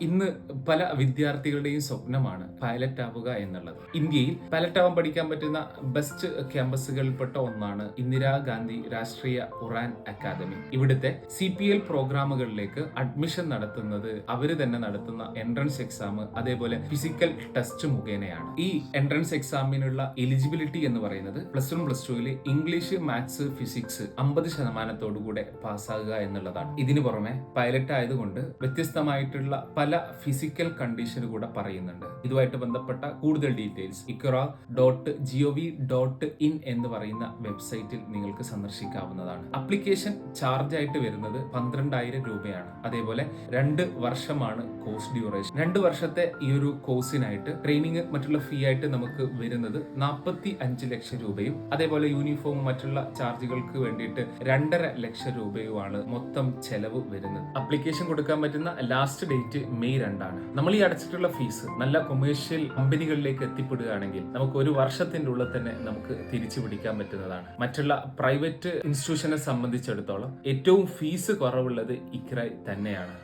ഇന്ന് പല വിദ്യാർത്ഥികളുടെയും സ്വപ്നമാണ് പൈലറ്റ് ആവുക എന്നുള്ളത്. ഇന്ത്യയിൽ പൈലറ്റ് ആവാൻ പഠിക്കാൻ പറ്റുന്ന ബെസ്റ്റ് ക്യാമ്പസുകളിൽപ്പെട്ട ഒന്നാണ് ഇന്ദിരാഗാന്ധി രാഷ്ട്രീയ ഉറാൻ അക്കാദമി. ഇവിടുത്തെ CPL പ്രോഗ്രാമുകളിലേക്ക് അഡ്മിഷൻ നടത്തുന്നത് അവര് തന്നെ നടത്തുന്ന എൻട്രൻസ് എക്സാം, അതേപോലെ ഫിസിക്കൽ ടെസ്റ്റ് മുഖേനയാണ്. ഈ എൻട്രൻസ് എക്സാമിനുള്ള എലിജിബിലിറ്റി എന്ന് പറയുന്നത് +1 +2 ഇംഗ്ലീഷ്, മാത്സ്, ഫിസിക്സ് 50% പാസ്സാകുക എന്നുള്ളതാണ്. ഇതിനു പുറമെ പൈലറ്റ് ആയതുകൊണ്ട് വ്യത്യസ്തമായിട്ടുള്ള പല ഫിസിക്കൽ കണ്ടീഷൻ കൂടെ പറയുന്നുണ്ട്. ഇതുമായിട്ട് ബന്ധപ്പെട്ട കൂടുതൽ ഡീറ്റെയിൽസ് ikra.gov.in എന്ന് പറയുന്ന വെബ്സൈറ്റിൽ നിങ്ങൾക്ക് സന്ദർശിക്കാവുന്നതാണ്. അപ്ലിക്കേഷൻ ചാർജ് ആയിട്ട് വരുന്നത് 12,000 രൂപയാണ്. അതേപോലെ 2 വർഷമാണ് കോഴ്സ് ഡ്യൂറേഷൻ. 2 വർഷത്തെ ഈ ഒരു കോഴ്സിനായിട്ട് ട്രെയിനിങ് മറ്റുള്ള ഫീ ആയിട്ട് നമുക്ക് വരുന്നത് 45 ലക്ഷം രൂപയും അതേപോലെ യൂണിഫോം മറ്റുള്ള ചാർജുകൾക്ക് വേണ്ടിയിട്ട് 2.5 ലക്ഷം രൂപയുമാണ് മൊത്തം ചെലവ് വരുന്നത്. അപ്ലിക്കേഷൻ കൊടുക്കാൻ പറ്റുന്ന ലാസ്റ്റ് ഡേറ്റ് മെയ് 2 ആണ്. നമ്മൾ ഈ അടച്ചിട്ടുള്ള ഫീസ് നല്ല കൊമേഴ്ഷ്യൽ കമ്പനികളിലേക്ക് എത്തിപ്പെടുകയാണെങ്കിൽ നമുക്ക് 1 വർഷത്തിന്റെ ഉള്ളിൽ തന്നെ നമുക്ക് തിരിച്ചു പിടിക്കാൻ പറ്റുന്നതാണ്. മറ്റുള്ള പ്രൈവറ്റ് ഇൻസ്റ്റിറ്റ്യൂഷനെ സംബന്ധിച്ചിടത്തോളം ഏറ്റവും ഫീസ് കുറവുള്ളത് ഇക്ര തന്നെയാണ്.